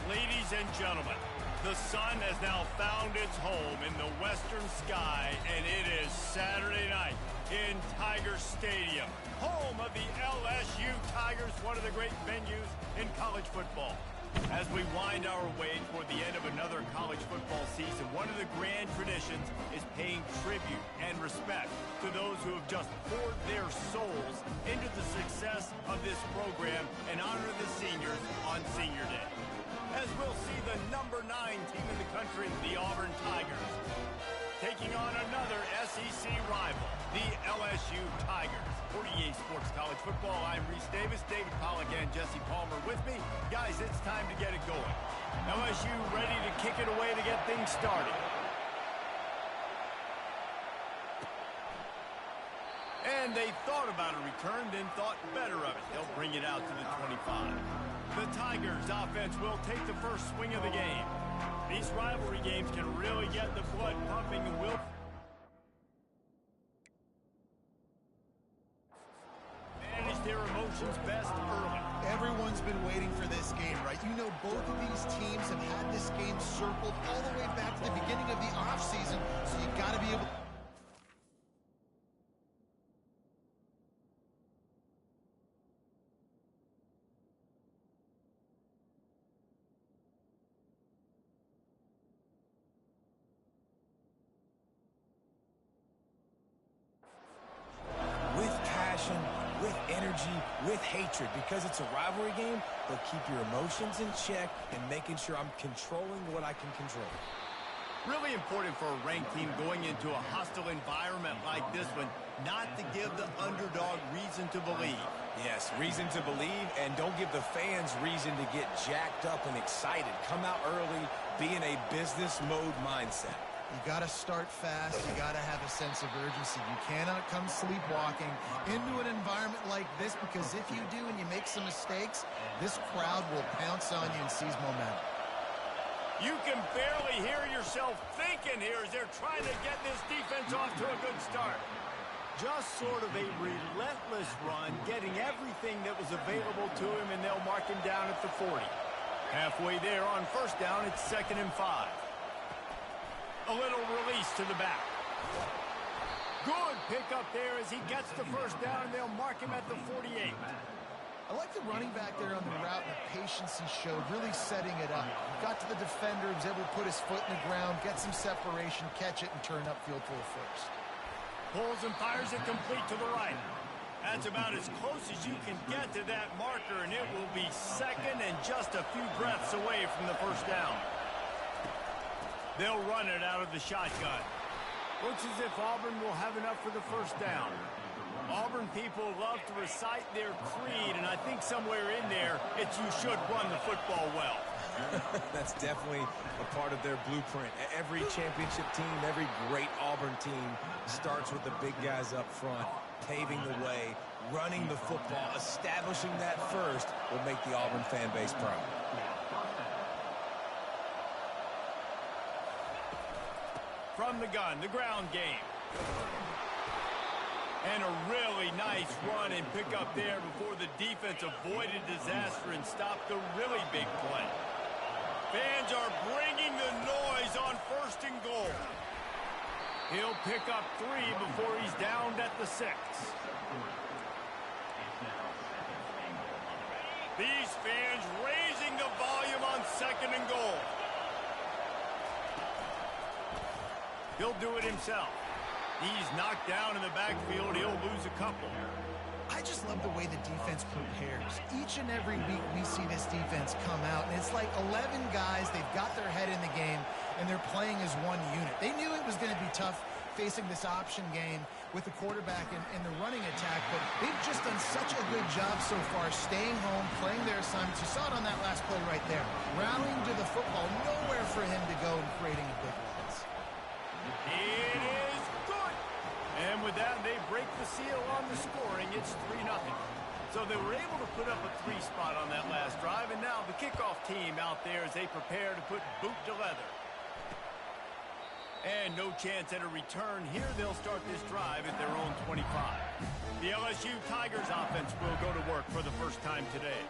Ladies and gentlemen, the sun has now found its home in the western sky, and it is Saturday night in Tiger Stadium, home of the LSU Tigers, one of the great venues in college football. As we wind our way toward the end of another college football season, one of the grand traditions is paying tribute and respect to those who have just poured their souls into the success of this program and honor the seniors on Senior Day. As we'll see the number 9 team in the country, the Auburn Tigers, taking on another SEC rival, the LSU Tigers. 48 Sports College Football, I'm Reese Davis, David Pollack, and Jesse Palmer with me. Guys, it's time to get it going. LSU ready to kick it away to get things started. And they thought about a return, then thought better of it. They'll bring it out to the 25. The Tigers offense will take the first swing of the game. These rivalry games can really get the blood pumping and will manage their emotions best early. Everyone's been waiting for this game, right? You know, both of these teams have had this game circled all the way back to the beginning of the offseason, so you got to be able to... with energy, with hatred, because it's a rivalry game, but keep your emotions in check and making sure I'm controlling what I can control. Really important for a ranked team going into a hostile environment like this one, not to give the underdog reason to believe. Yes, reason to believe, and don't give the fans reason to get jacked up and excited. Come out early, be in a business mode mindset. You got to start fast. You got to have a sense of urgency. You cannot come sleepwalking into an environment like this, because if you do and you make some mistakes, this crowd will pounce on you and seize momentum. You can barely hear yourself thinking here as they're trying to get this defense off to a good start. Just sort of a relentless run, getting everything that was available to him, and they'll mark him down at the 40. Halfway there on first down, it's 2nd and 5. A little release to the back. Good pickup there as he gets the first down, and they'll mark him at the 48. I like the running back there on the route and the patience he showed, really setting it up. Got to the defender, was able to put his foot in the ground, get some separation, catch it, and turn upfield for a first. Pulls and fires it complete to the right. That's about as close as you can get to that marker, and it will be second and just a few breaths away from the first down. They'll run it out of the shotgun. Looks as if Auburn will have enough for the first down. Auburn people love to recite their creed, and I think somewhere in there, it's you should run the football well. That's definitely a part of their blueprint. Every championship team, every great Auburn team starts with the big guys up front, paving the way, running the football, establishing that first will make the Auburn fan base proud. From the gun, the ground game. And a really nice run and pick up there before the defense avoided disaster and stopped the really big play. Fans are bringing the noise on 1st and goal. He'll pick up 3 before he's downed at the 6. These fans raising the volume on 2nd and goal. He'll do it himself. He's knocked down in the backfield. He'll lose a couple. I just love the way the defense prepares. Each and every week we see this defense come out, and it's like 11 guys. They've got their head in the game, and they're playing as one unit. They knew it was going to be tough facing this option game with the quarterback and the running attack, but they've just done such a good job so far staying home, playing their assignments. You saw it on that last play right there. Rallying to the football, nowhere for him to go and creating a big loss. It is good. And with that, they break the seal on the scoring. It's 3-0. So they were able to put up a 3 spot on that last drive, and now the kickoff team out there as they prepare to put boot to leather. And no chance at a return. Here they'll start this drive at their own 25. The LSU Tigers offense will go to work for the first time today.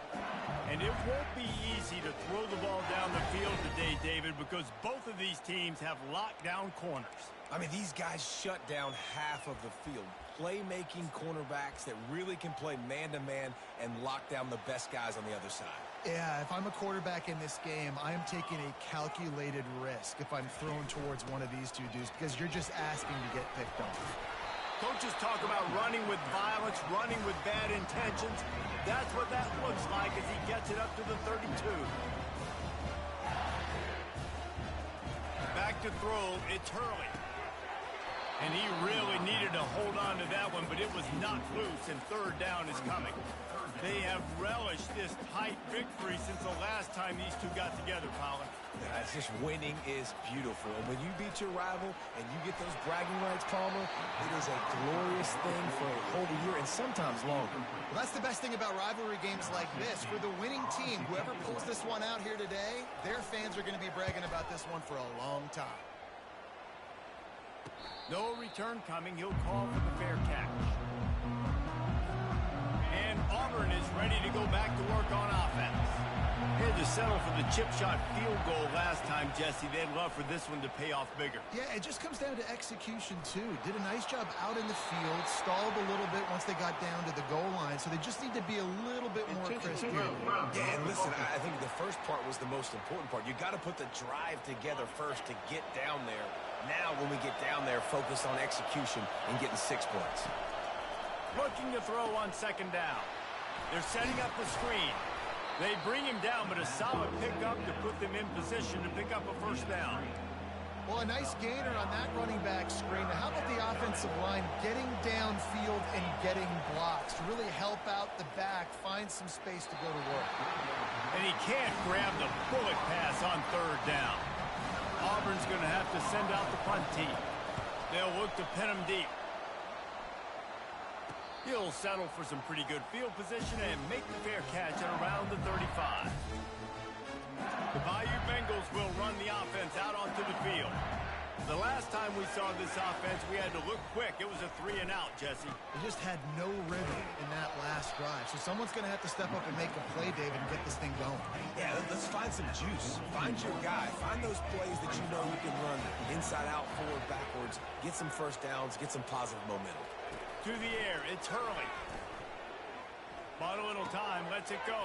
And it won't be easy to throw the ball down the field today, David, because both of these teams have lockdown corners. I mean, these guys shut down half of the field. Playmaking cornerbacks that really can play man-to-man and lock down the best guys on the other side. Yeah, if I'm a quarterback in this game, I am taking a calculated risk if I'm thrown towards one of these two dudes because you're just asking to get picked off. Coaches talk about running with violence, running with bad intentions. That's what that looks like as he gets it up to the 32. Back to throw, it's Hurley. And he really needed to hold on to that one, but it was knocked loose, and third down is coming. They have relished this tight victory since the last time these two got together, Pollard. Yeah, it's just winning is beautiful. And when you beat your rival and you get those bragging rights, Palmer, it is a glorious thing for a whole year and sometimes longer. Well, that's the best thing about rivalry games like this. For the winning team, whoever pulls this one out here today, their fans are going to be bragging about this one for a long time. No return coming. He'll call for the fair catch. And Auburn is ready to go back to work on offense. They had to settle for the chip shot field goal last time, Jesse. They'd love for this one to pay off bigger. Yeah, it just comes down to execution, too. Did a nice job out in the field, stalled a little bit once they got down to the goal line, so they just need to be a little bit more crisp here. Yeah, and listen, I think the first part was the most important part. You got to put the drive together first to get down there. Now, when we get down there, focus on execution and getting 6 points. Looking to throw on second down. They're setting up the screen. They bring him down, but a solid pickup to put them in position to pick up a first down. Well, a nice gainer on that running back screen. Now, how about the offensive line getting downfield and getting blocks to really help out the back, find some space to go to work. And he can't grab the bullet pass on third down. Auburn's going to have to send out the punt team. They'll look to pin him deep. He'll settle for some pretty good field position and make the fair catch at around the 35. The Bayou Bengals will run the offense out onto the field. The last time we saw this offense, we had to look quick. It was a 3-and-out, Jesse. They just had no rhythm in that last drive. So someone's going to have to step up and make a play, David, and get this thing going. Yeah, let's find some juice. Find your guy. Find those plays that you know you can run inside out, forward, backwards. Get some first downs. Get some positive momentum. To the air, it's Hurley. Bought a little time, lets it go.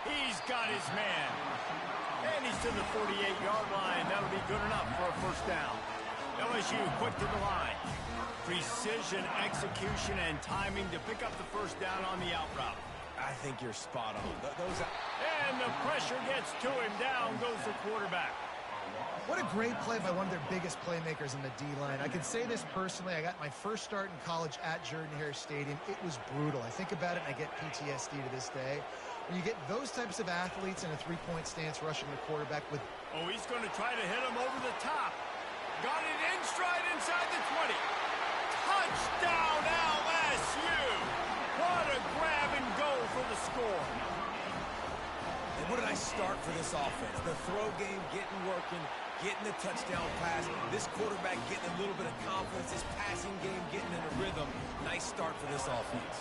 He's got his man. And he's to the 48-yard line. That'll be good enough for a first down. LSU quick to the line. Precision, execution, and timing to pick up the first down on the out route. I think you're spot on. And the pressure gets to him. Down goes the quarterback. What a great play by one of their biggest playmakers in the D-line. I can say this personally. I got my first start in college at Jordan-Hare Stadium. It was brutal. I think about it and I get PTSD to this day. When you get those types of athletes in a three-point stance rushing the quarterback with... Oh, he's going to try to hit him over the top. Got it in stride inside the 20. Touchdown, LSU! What a grab and go for the score. And what a nice start for this offense. The throw game getting working, getting the touchdown pass. This quarterback getting a little bit of confidence. This passing game getting in a rhythm. Nice start for this offense.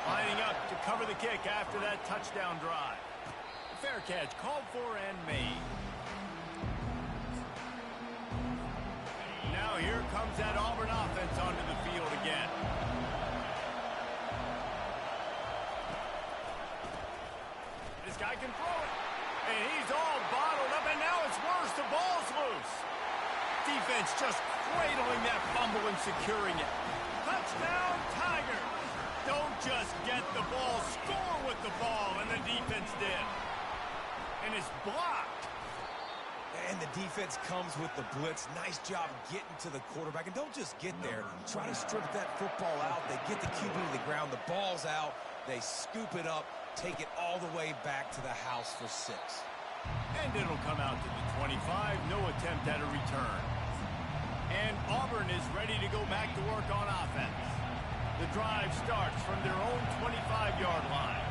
Lining up to cover the kick after that touchdown drive. Fair catch called for and made. Now here comes that Auburn offense onto the field again. This guy can throw it. And he's all bottled up, and now it's worse. The ball's loose. Defense just cradling that fumble and securing it. Touchdown, Tigers. Don't just get the ball, score with the ball, and the defense did. And it's blocked. And the defense comes with the blitz. Nice job getting to the quarterback. And don't just get there. Try to strip that football out. They get the QB to the ground. The ball's out. They scoop it up, take it all the way back to the house for 6. And it'll come out to the 25. No attempt at a return. And Auburn is ready to go back to work on offense. The drive starts from their own 25-yard line.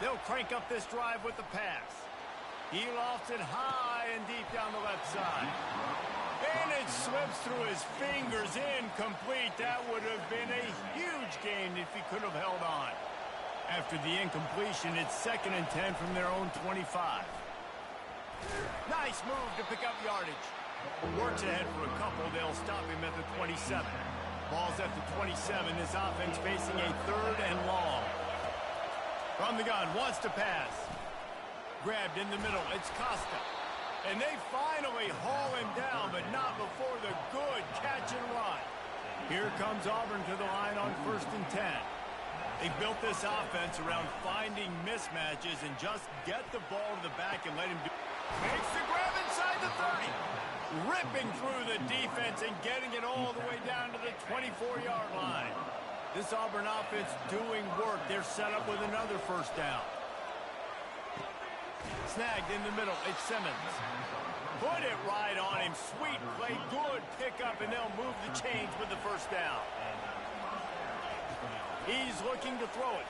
They'll crank up this drive with the pass. He lofts it high and deep down the left side. And it slips through his fingers, incomplete. That would have been a huge gain if he could have held on. After the incompletion, it's 2nd and 10 from their own 25. Nice move to pick up yardage. Works ahead for a couple. They'll stop him at the 27. Ball's at the 27. This offense facing a 3rd and long. From the gun, wants to pass. Grabbed in the middle. It's Costa. And they finally haul him down, but not before the good catch and run. Here comes Auburn to the line on 1st and 10. They built this offense around finding mismatches and just get the ball to the back and let him do it. Makes the grab inside the 30. Ripping through the defense and getting it all the way down to the 24-yard line. This Auburn offense doing work. They're set up with another 1st down. Snagged in the middle. It's Simmons. Put it right on him. Sweet play. Good pickup, and they'll move the chains with the 1st down. He's looking to throw it.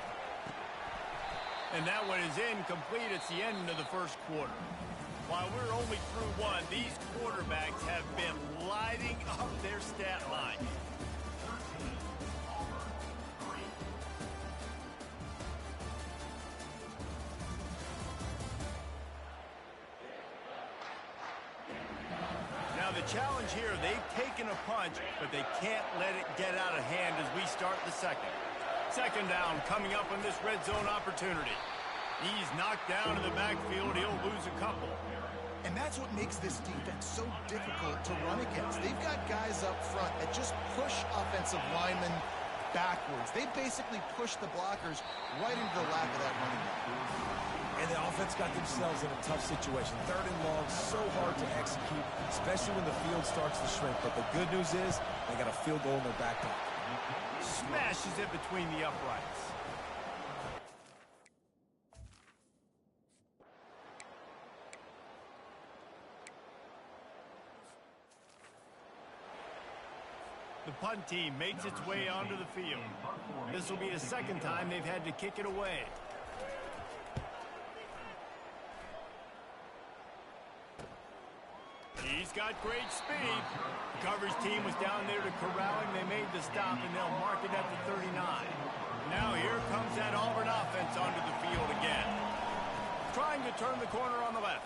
And that one is incomplete. It's the end of the 1st quarter. While we're only through one, these quarterbacks have been lighting up their stat line. Now the challenge here, they've taken a punch, but they can't let it get out of hand as we start the 2nd. 2nd down coming up on this red zone opportunity. He's knocked down in the backfield. He'll lose a couple. And that's what makes this defense so difficult to run against. They've got guys up front that just push offensive linemen backwards. They basically push the blockers right into the lap of that running back. And the offense got themselves in a tough situation. 3rd and long, so hard to execute, especially when the field starts to shrink. But the good news is they got a field goal in their back pocket. Smashes it between the uprights. The punt team makes its way onto the field. This will be the 2nd time they've had to kick it away. He's got great speed. The coverage team was down there to corral him. They made the stop, and they'll mark it at the 39. Now here comes that Auburn offense onto the field again. Trying to turn the corner on the left.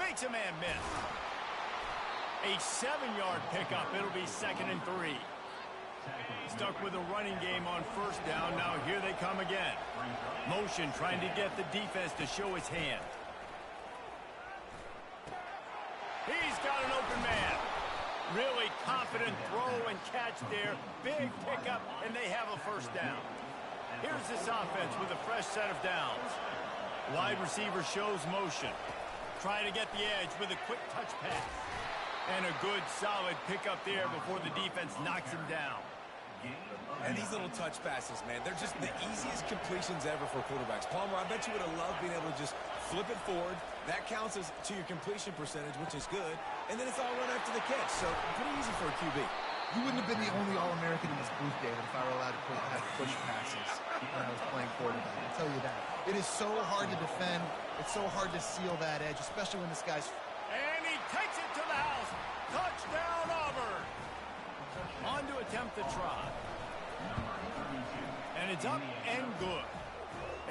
Makes a man miss. A 7-yard pickup. It'll be 2nd and 3. Stuck with a running game on 1st down. Now here they come again. Motion trying to get the defense to show his hand. He's got an open man. Really confident throw and catch there. Big pickup, and they have a 1st down. Here's this offense with a fresh set of downs. Wide receiver shows motion. Trying to get the edge with a quick touch pass. And a good, solid pickup there before the defense knocks him down. And these little touch passes, man, they're just the easiest completions ever for quarterbacks. Palmer, I bet you would have loved being able to just flip it forward. That counts as to your completion percentage, which is good. And then it's all run after the catch. So pretty easy for a QB. You wouldn't have been the only All-American in this booth, David, if I were allowed to have push passes when I was playing quarterback. I'll tell you that. It is so hard to defend. It's so hard to seal that edge, especially when this guy's... And he takes it to the house. Touchdown, Auburn. On to attempt the try. And it's up and good.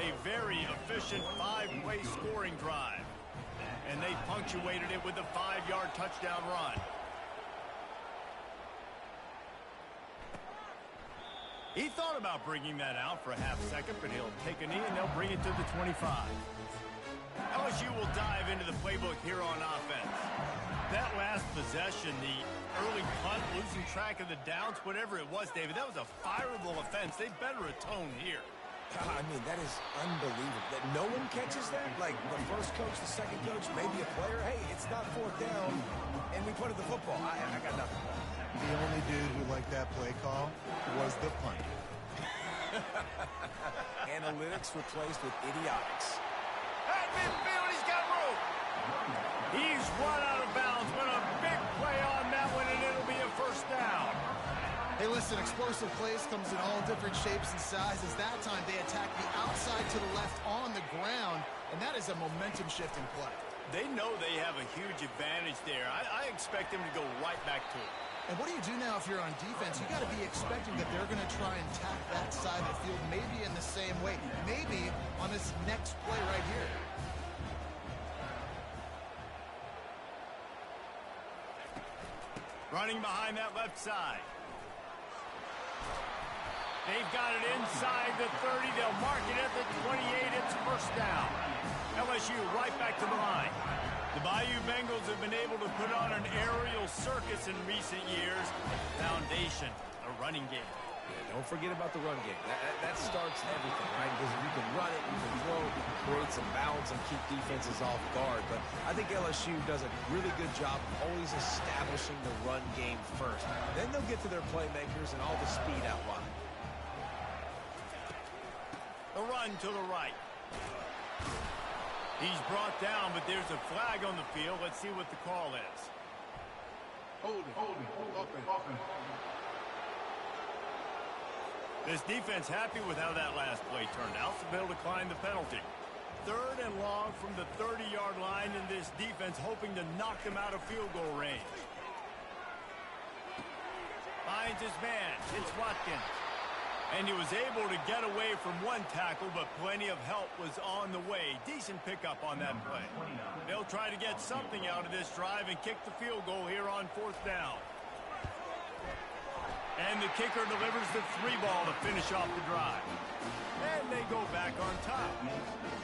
A very efficient 5-play scoring drive. And they punctuated it with a 5-yard touchdown run. He thought about bringing that out for a half second, but he'll take a knee and they'll bring it to the 25. LSU will dive into the playbook here on offense. That last possession, the early punt, losing track of the downs, whatever it was, David, that was a fireable offense. They better atone here. I mean, that is unbelievable. That no one catches that? Like the first coach, the second coach, maybe a player. Hey, it's not 4th down, and we punted the football. I got nothing. The only dude who liked that play call was the punter. Analytics replaced with idiotics. At midfield, he's got room. He's run out of bounds, but a big play on that one, and it'll be a 1st down. Hey, listen, explosive plays comes in all different shapes and sizes. That time they attack the outside to the left on the ground, and that is a momentum shift in play. They know they have a huge advantage there. I expect them to go right back to it. And what do you do now if you're on defense? You got to be expecting that they're going to try and tack that side of the field maybe in the same way, maybe on this next play right here. Running behind that left side. They've got it inside the 30. They'll mark it at the 28. It's first down. LSU right back to the line. The Bayou Bengals have been able to put on an aerial circus in recent years. Foundation, a running game. Yeah, don't forget about the run game. That starts everything, right? Because if you can run it, you can throw, create some balance, and keep defenses off guard. But I think LSU does a really good job of always establishing the run game first. Then they'll get to their playmakers and all the speed out wide. The run to the right. He's brought down, but there's a flag on the field. Let's see what the call is. Hold it. This defense happy with how that last play turned out, so they'll decline the penalty. 3rd and long from the 30-yard line, and this defense hoping to knock them out of field goal range. Finds his man. It's Watkins. And he was able to get away from one tackle, but plenty of help was on the way. Decent pickup on that play. They'll try to get something out of this drive and kick the field goal here on 4th down. And the kicker delivers the 3 ball to finish off the drive. And they go back on top.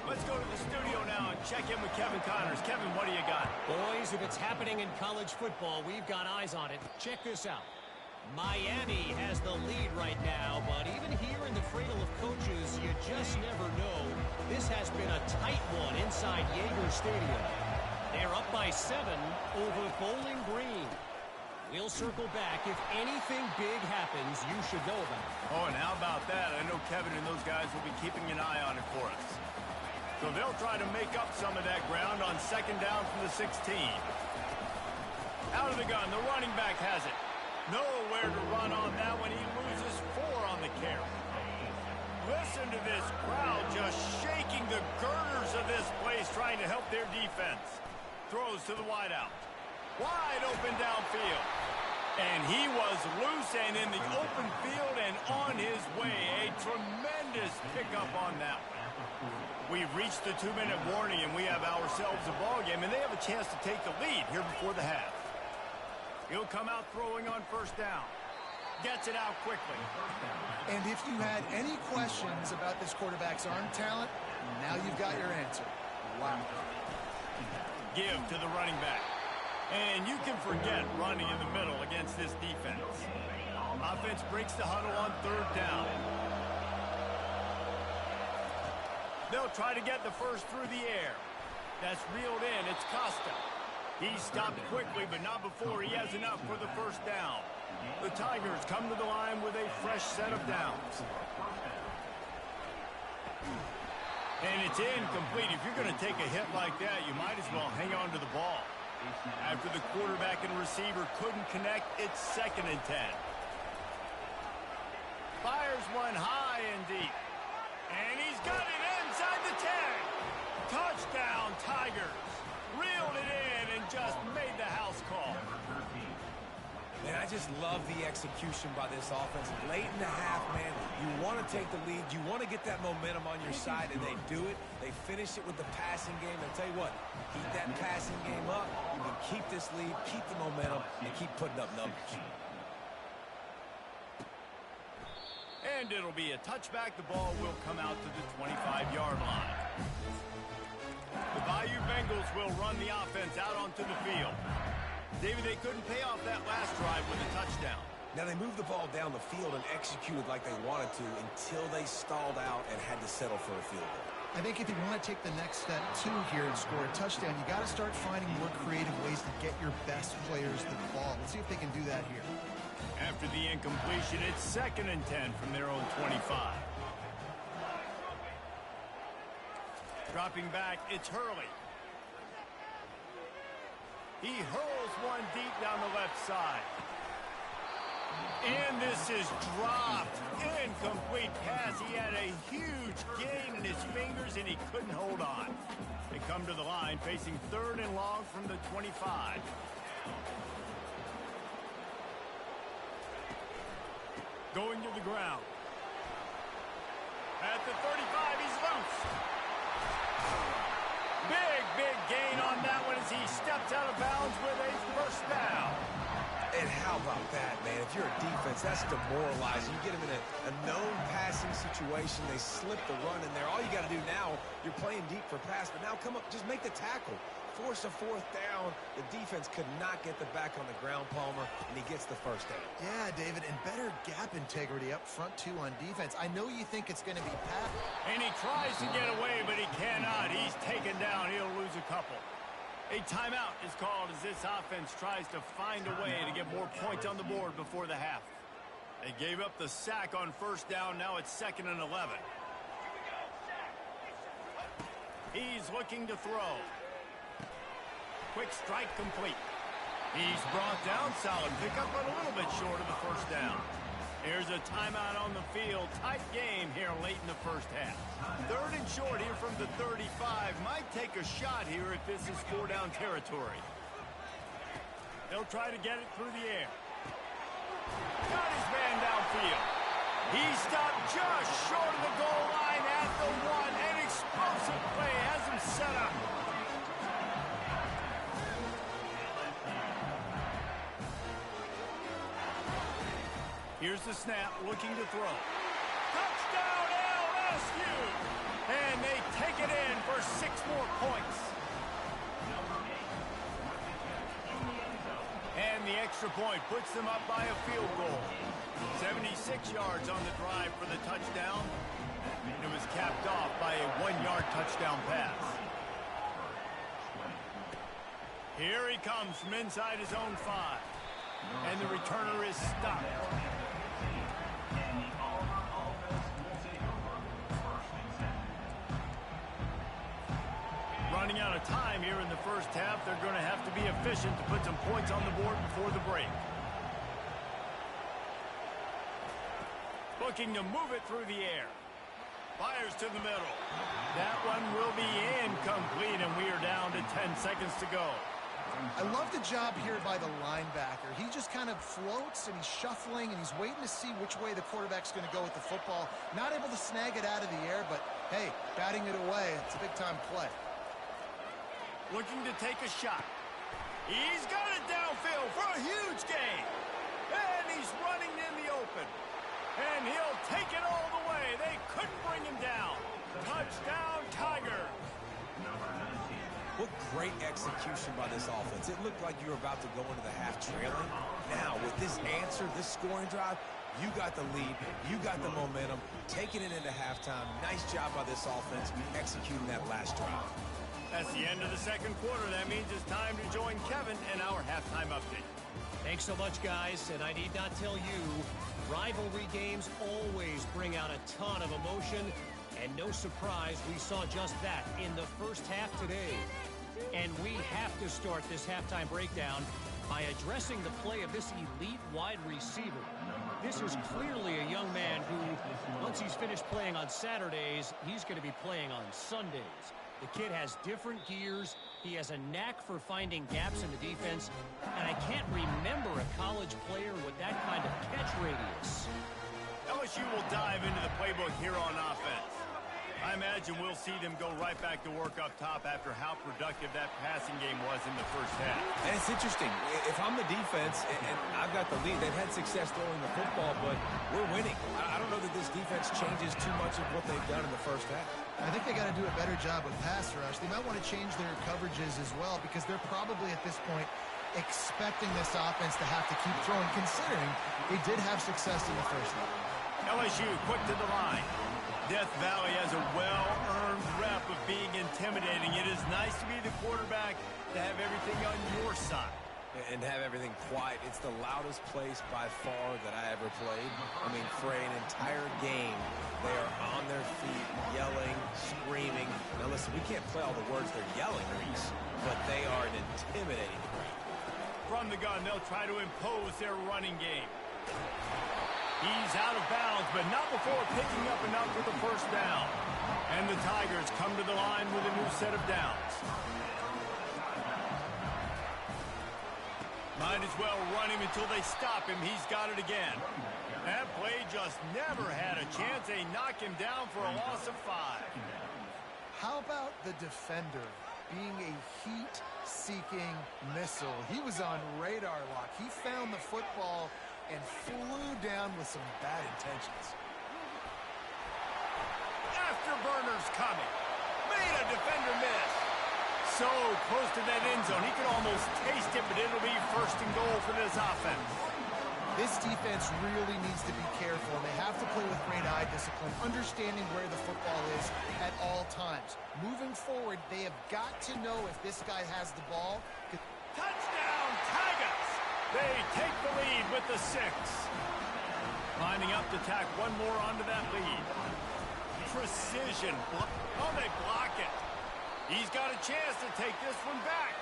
Let's go to the studio now and check in with Kevin Connors. Kevin, what do you got? Boys, if it's happening in college football, we've got eyes on it. Check this out. Miami has the lead right now, but even here in the cradle of coaches, you just never know. This has been a tight one inside Yager Stadium. They're up by 7 over Bowling Green. We'll circle back. If anything big happens, you should know about it. Oh, and how about that? I know Kevin and those guys will be keeping an eye on it for us. So they'll try to make up some of that ground on 2nd down from the 16. Out of the gun, the running back has it. Nowhere to run on that one. He loses 4 on the carry. Listen to this crowd just shaking the girders of this place, trying to help their defense. Throws to the wideout. Wide open downfield. And he was loose and in the open field and on his way. A tremendous pickup on that one. We've reached the 2-minute warning, and we have ourselves a ball game, and they have a chance to take the lead here before the half. He'll come out throwing on 1st down. Gets it out quickly. And if you had any questions about this quarterback's arm talent, now you've got your answer. Wow. Give to the running back. And you can forget running in the middle against this defense. Offense breaks the huddle on 3rd down. They'll try to get the first through the air. That's reeled in. It's Costa. He stopped quickly, but not before he has enough for the 1st down. The Tigers come to the line with a fresh set of downs. And it's incomplete. If you're going to take a hit like that, you might as well hang on to the ball. After the quarterback and receiver couldn't connect, it's 2nd and 10. Fires one high and deep. And he's got it inside the 10. Touchdown, Tigers. Reeled it in and just made the house call. Man, I just love the execution by this offense. Late in the half, man, you want to take the lead. You want to get that momentum on your side, and they do it. They finish it with the passing game. I'll tell you what, keep that passing game up. You can keep this lead, keep the momentum, and keep putting up numbers. And it'll be a touchback. The ball will come out to the 25-yard line. The Bayou Bengals will run the offense out onto the field. David, they couldn't pay off that last drive with a touchdown. Now, they moved the ball down the field and executed like they wanted to until they stalled out and had to settle for a field goal. I think if you want to take the next step, too, here and score a touchdown, you got to start finding more creative ways to get your best players the ball. Let's see if they can do that here. After the incompletion, it's 2nd and 10 from their own 25. Dropping back, it's Hurley. He hurls one deep down the left side. And this is dropped. Incomplete pass. He had a huge gain in his fingers, and he couldn't hold on. They come to the line, facing 3rd and long from the 25. Going to the ground. At the 35, he's loose. Big gain on that one as he steps out of bounds with a first down. And how about that, man? If you're a defense, that's demoralizing. You get them in a known passing situation. They slip the run in there. All you got to do now, you're playing deep for pass, but now come up, just make the tackle. Force a 4th down. The defense could not get the back on the ground, Palmer, and he gets the first down. Yeah, David, and better gap integrity up front, too, on defense. I know you think it's going to be pass. And he tries to get away, but he cannot. He's taken down. He'll lose a couple. A timeout is called as this offense tries to find a way to get more points on the board before the half. They gave up the sack on first down. Now it's 2nd and 11. He's looking to throw. Quick strike complete. He's brought down. Solid pickup, but a little bit short of the first down. Here's a timeout on the field. Tight game here late in the first half. 3rd and short here from the 35. Might take a shot here if this is 4-down territory. They'll try to get it through the air. Got his man downfield. He stopped just short of the goal line at the 1. An explosive play has him set up. Here's the snap, looking to throw. Touchdown, LSU! And they take it in for 6 more points. And the extra point puts them up by a field goal. 76 yards on the drive for the touchdown. It was capped off by a 1-yard touchdown pass. Here he comes from inside his own 5. And the returner is stopped. Running out of time here in the first half. They're going to have to be efficient to put some points on the board before the break. Looking to move it through the air. Fires to the middle. That one will be incomplete, and we are down to 10 seconds to go. I love the job here by the linebacker. He just kind of floats, and he's shuffling, and he's waiting to see which way the quarterback's going to go with the football. Not able to snag it out of the air, but, hey, batting it away, it's a big-time play. Looking to take a shot. He's got it downfield for a huge gain. And he's running in the open. And he'll take it all the way. They couldn't bring him down. Touchdown, Tigers. What great execution by this offense. It looked like you were about to go into the half trailing. Now, with this answer, this scoring drive, you got the lead. You got the momentum. Taking it into halftime. Nice job by this offense executing that last drive. That's the end of the second quarter. That means it's time to join Kevin in our halftime update. Thanks so much, guys. And I need not tell you, rivalry games always bring out a ton of emotion. And no surprise, we saw just that in the first half today. And we have to start this halftime breakdown by addressing the play of this elite wide receiver. This is clearly a young man who, once he's finished playing on Saturdays, he's going to be playing on Sundays. The kid has different gears. He has a knack for finding gaps in the defense. And I can't remember a college player with that kind of catch radius. LSU will dive into the playbook here on offense. I imagine we'll see them go right back to work up top after how productive that passing game was in the first half. And it's interesting. If I'm the defense and I've got the lead, they've had success throwing the football, but we're winning. I don't know that this defense changes too much of what they've done in the first half. I think they got to do a better job with pass rush. They might want to change their coverages as well because they're probably at this point expecting this offense to have to keep throwing, considering they did have success in the first half. LSU quick to the line. Death Valley has a well-earned rep of being intimidating. It is nice to be the quarterback, to have everything on your side. And have everything quiet. It's the loudest place by far that I ever played. I mean, for an entire game, they are on their feet, yelling, screaming. Now listen, we can't play all the words they're yelling, Reese, but they are an intimidating crowd. From the gun, they'll try to impose their running game. He's out of bounds, but not before picking up enough for the first down. And the Tigers come to the line with a new set of downs. Might as well run him until they stop him. He's got it again. That play just never had a chance. They knock him down for a loss of 5. How about the defender being a heat-seeking missile? He was on radar lock. He found the football and flew down with some bad intentions. Afterburners coming. Made a defender miss. So close to that end zone. He could almost taste it, but it'll be first and goal for this offense. This defense really needs to be careful, and they have to play with great eye discipline, understanding where the football is at all times. Moving forward, they have got to know if this guy has the ball. Touchdown, Tigers! They take the lead with the 6. Lining up to tack one more onto that lead. Precision. Oh, they block it. He's got a chance to take this one back.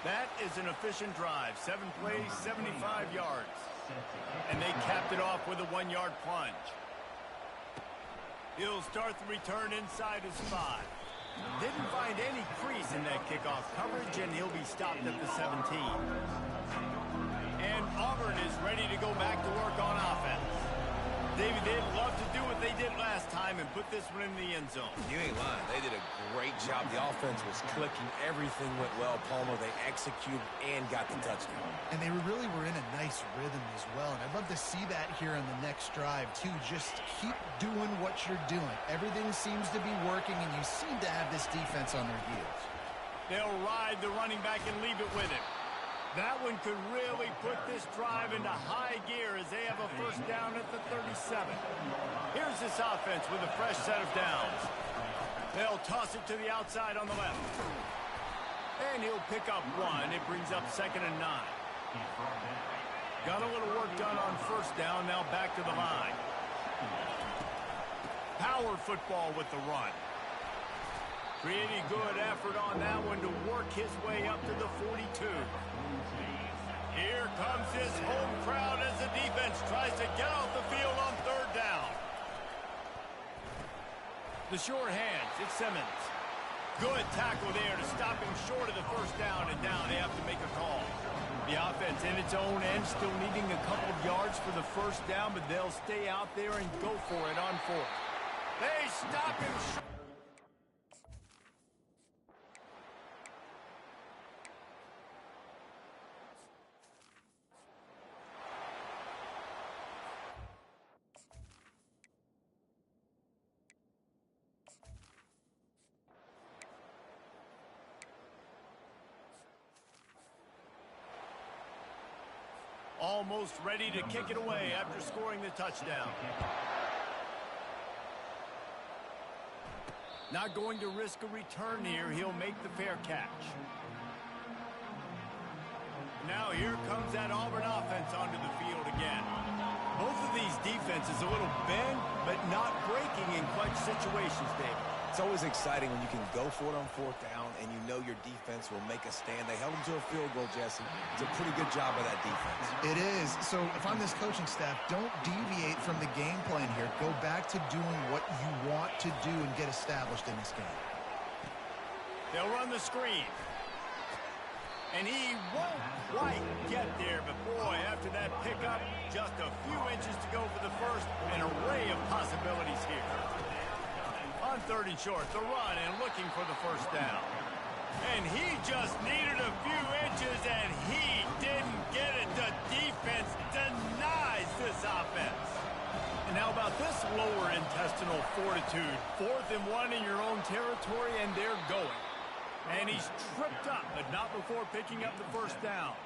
That is an efficient drive. 7 plays, 75 yards. And they capped it off with a 1-yard plunge. He'll start the return inside his 5. Didn't find any crease in that kickoff coverage, and he'll be stopped at the 17. And Auburn is ready to go back to work on offense. David, they'd love to do what they did last time and put this one in the end zone. You ain't lying. They did a great job. The offense was clicking. Everything went well. Palmer, they executed and got the touchdown. And they really were in a nice rhythm as well. And I'd love to see that here on the next drive, too. Just keep doing what you're doing. Everything seems to be working, and you seem to have this defense on their heels. They'll ride the running back and leave it with him. That one could really put this drive into high gear as they have a first down at the 37. Here's this offense with a fresh set of downs. They'll toss it to the outside on the left. And he'll pick up 1. It brings up 2nd and 9. Got a little work done on first down. Now back to the line. Power football with the run. Pretty good effort on that one to work his way up to the 42. Here comes his home crowd as the defense tries to get off the field on 3rd down. The short hands, it's Simmons. Good tackle there to stop him short of the first down, and now they have to make a call. The offense in its own end still needing a couple of yards for the first down, but they'll stay out there and go for it on 4th. They stop him short. Almost ready to kick it away after scoring the touchdown. Not going to risk a return here. He'll make the fair catch. Now here comes that Auburn offense onto the field again. Both of these defenses a little bent, but not breaking in clutch situations, Dave. It's always exciting when you can go for it on 4th down and you know your defense will make a stand. They held them to a field goal, Jesse. It's a pretty good job by that defense. It is. So if I'm this coaching staff, don't deviate from the game plan here. Go back to doing what you want to do and get established in this game. They'll run the screen. And he won't quite get there, but boy, after that pickup, just a few inches to go for the first. An array of possibilities here. On 3rd and short, the run and looking for the first down. And he just needed a few inches, and he didn't get it. The defense denies this offense. And how about this lower intestinal fortitude? 4th and 1 in your own territory, and they're going. And he's tripped up, but not before picking up the first down.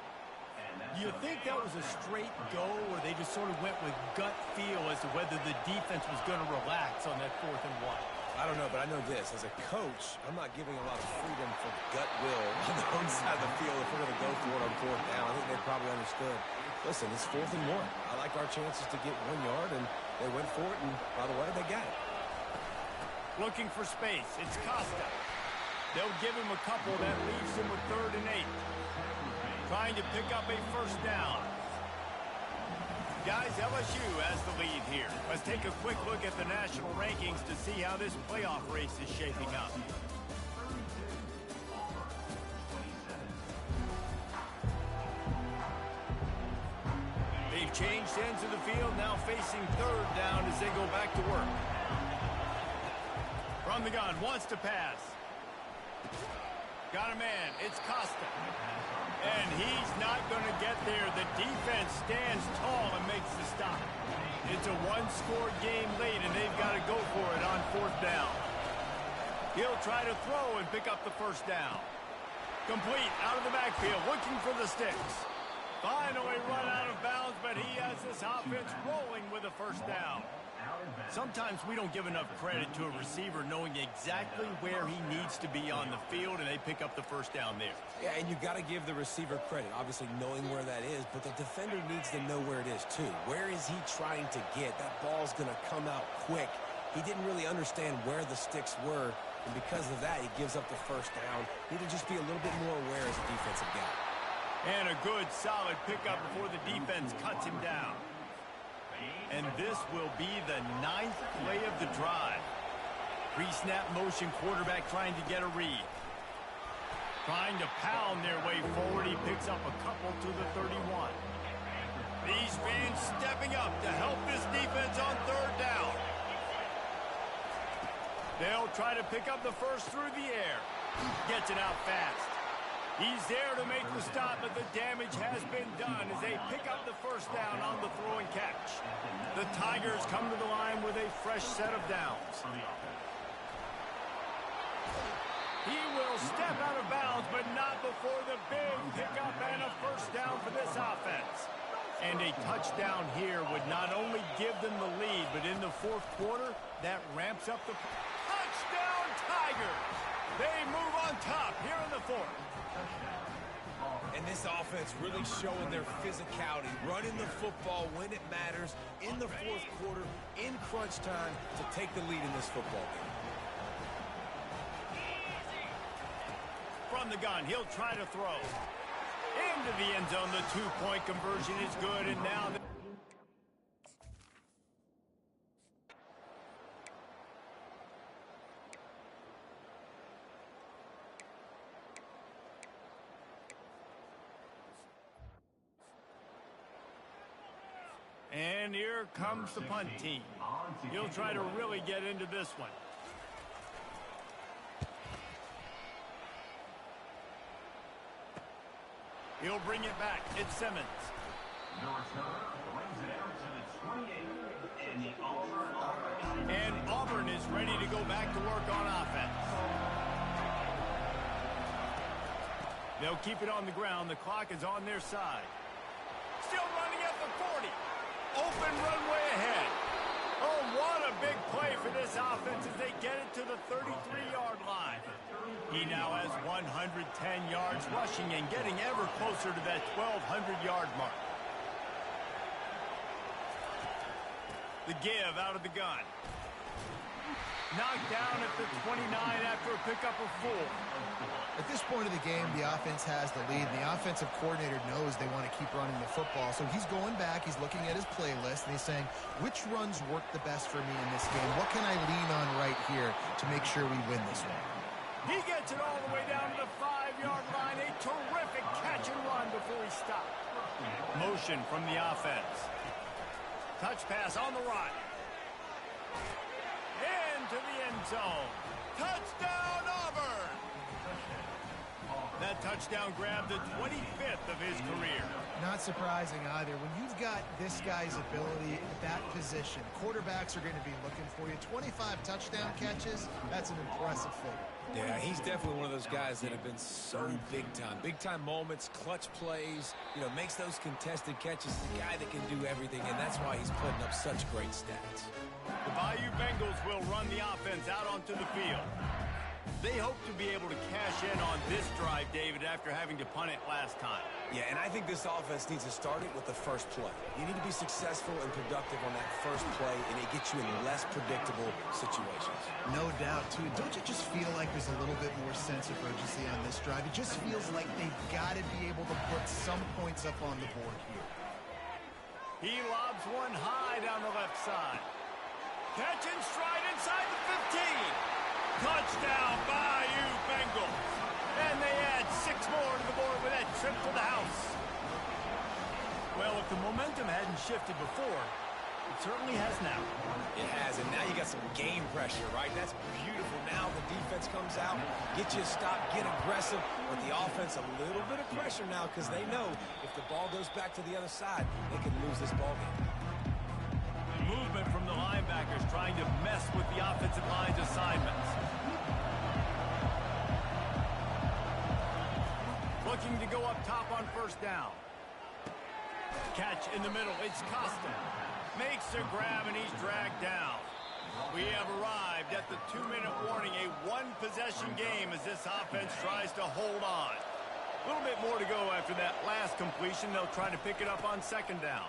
Do you think that was a straight go, or they just sort of went with gut feel as to whether the defense was going to relax on that 4th and 1? I don't know, but I know this. As a coach, I'm not giving a lot of freedom for gut will on the own side of the field if we're going to go for it on 4th down. I think they probably understood. Listen, it's 4th and 1. I like our chances to get 1 yard, and they went for it, and by the way, they got it. Looking for space. It's Costa. They'll give him a couple. That leaves him with 3rd and 8. Trying to pick up a first down. Guys, LSU has the lead here. Let's take a quick look at the national rankings to see how this playoff race is shaping up. They've changed ends of the field, now facing third down as they go back to work. From the gun, wants to pass. Got a man, it's Costa. And he's not going to get there. The defense stands tall and makes the stop. It's a one-score game late, and they've got to go for it on fourth down. He'll try to throw and pick up the first down. Complete out of the backfield, looking for the sticks. Finally run out of bounds, but he has this offense rolling with a first down. Sometimes we don't give enough credit to a receiver knowing exactly where he needs to be on the field, and they pick up the first down there. Yeah, and you got to give the receiver credit, obviously knowing where that is, but the defender needs to know where it is too. Where is he trying to get? That ball's going to come out quick. He didn't really understand where the sticks were, and because of that, he gives up the first down. Need to just be a little bit more aware as a defensive guy. And a good, solid pickup before the defense cuts him down. And this will be the 9th play of the drive. Pre-snap motion, quarterback trying to get a read. Trying to pound their way forward. He picks up a couple to the 31. These fans stepping up to help this defense on third down. They'll try to pick up the first through the air. Gets it out fast. He's there to make the stop, but the damage has been done as they pick up the first down on the throw and catch. The Tigers come to the line with a fresh set of downs. He will step out of bounds, but not before the big pickup and a first down for this offense. And a touchdown here would not only give them the lead, but in the fourth quarter, that ramps up the... Touchdown Tigers! They move on top here in the fourth. And this offense really showing their physicality, running the football when it matters, in the fourth quarter, in crunch time, to take the lead in this football game. From the gun, he'll try to throw. Into the end zone, the two-point conversion is good, and now... And here comes the punt team. He'll try to really get into this one. He'll bring it back. It's Simmons. And Auburn is ready to go back to work on offense. They'll keep it on the ground. The clock is on their side. Still running at the 40. Open runway ahead. Oh, what a big play for this offense as they get it to the 33-yard line. He now has 110 yards rushing and getting ever closer to that 1,200-yard mark. The give out of the gun. Knocked down at the 29 after a pickup of 4. At this point of the game, the offense has the lead. And the offensive coordinator knows they want to keep running the football. So he's going back, he's looking at his playlist, and he's saying, which runs work the best for me in this game? What can I lean on right here to make sure we win this one? He gets it all the way down to the 5-yard line. A terrific catch and run before he stopped. Motion from the offense. Touch pass on the run. Into the end zone. Touchdown, Auburn! That touchdown grabbed the 25th of his career. Not surprising either. When you've got this guy's ability at that position, quarterbacks are going to be looking for you. 25 touchdown catches, that's an impressive figure. Yeah, he's definitely one of those guys that have been so big time. Big time moments, clutch plays, makes those contested catches. The guy that can do everything, and that's why he's putting up such great stats. The Bayou Bengals will run the offense out onto the field. They hope to be able to cash in on this drive, David, after having to punt it last time. Yeah, and I think this offense needs to start it with the first play. You need to be successful and productive on that first play, and it gets you in less predictable situations. No doubt, too. Don't you just feel like there's a little bit more sense of urgency on this drive? It just feels like they've got to be able to put some points up on the board here. He lobs one high down the left side. Catch and stride inside the 15. Touchdown, Bayou Bengals. And they add 6 more to the board with that trip to the house. Well, if the momentum hadn't shifted before, it certainly has now. It has, and now you got some game pressure, right? That's beautiful. Now the defense comes out, get you a stop, get aggressive, but the offense a little bit of pressure now because they know if the ball goes back to the other side, they could lose this ball game. Movement from the linebackers trying to mess with the offensive line's assignments. Looking to go up top on first down. Catch in the middle. It's Costa. Makes a grab and he's dragged down. We have arrived at the 2-minute warning. A one-possession game as this offense tries to hold on. A little bit more to go after that last completion. They'll try to pick it up on second down.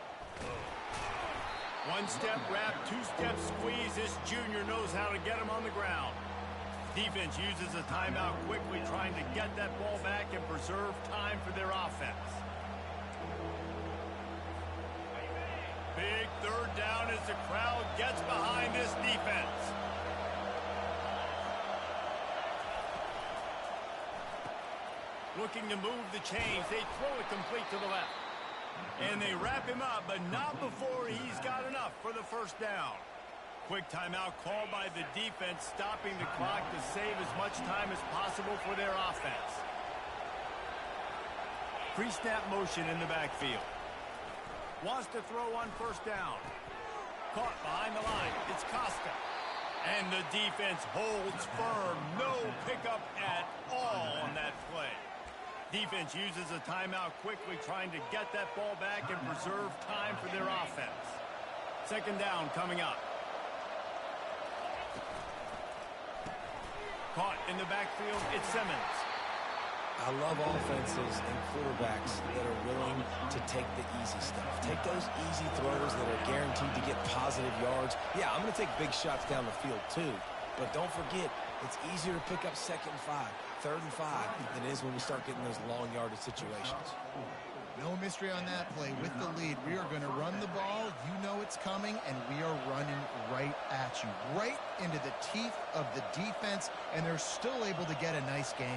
One-step wrap, two-step squeeze. This junior knows how to get him on the ground. Defense uses a timeout quickly, trying to get that ball back and preserve time for their offense. Big third down as the crowd gets behind this defense. Looking to move the chains. They throw it complete to the left. And they wrap him up, but not before he's got enough for the first down. Quick timeout called by the defense, stopping the clock to save as much time as possible for their offense. Pre-snap motion in the backfield. Wants to throw on first down. Caught behind the line. It's Costa. And the defense holds firm. No pickup at all on that play. Defense uses a timeout quickly, trying to get that ball back and preserve time for their offense. Second down coming up. Caught in the backfield, it's Simmons. I love offenses and quarterbacks that are willing to take the easy stuff. Take those easy throws that are guaranteed to get positive yards. Yeah, I'm going to take big shots down the field too. But don't forget, it's easier to pick up 2nd and 5, 3rd and 5 than it is when we start getting those long yardage situations. No mystery on that play. With the lead, we are going to run the ball. You know it's coming, and we are running right at you, right into the teeth of the defense, and they're still able to get a nice game.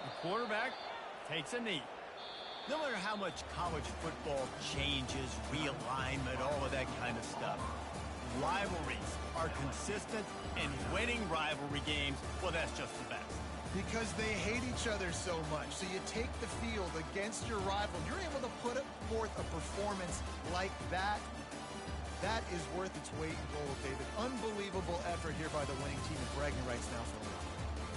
The quarterback takes a knee. No matter how much college football changes, realignment, all of that kind of stuff, rivalries are consistent, and winning rivalry games, well, that's just the best. Because they hate each other so much. So you take the field against your rival. You're able to put forth a performance like that. That is worth its weight in gold, David. Unbelievable effort here by the winning team, and bragging rights now for a while.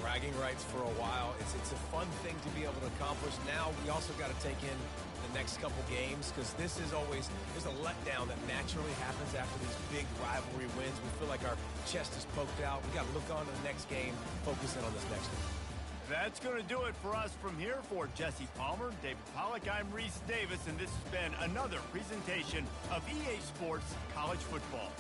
Bragging rights for a while. It's a fun thing to be able to accomplish. Now we also got to take in the next couple games, because this is always, there's a letdown that naturally happens after these big rivalry wins. We feel like our chest is poked out. We got to look on to the next game, focus in on this next one. That's going to do it for us from here. For Jesse Palmer, David Pollack, I'm Reese Davis, and this has been another presentation of EA Sports College Football.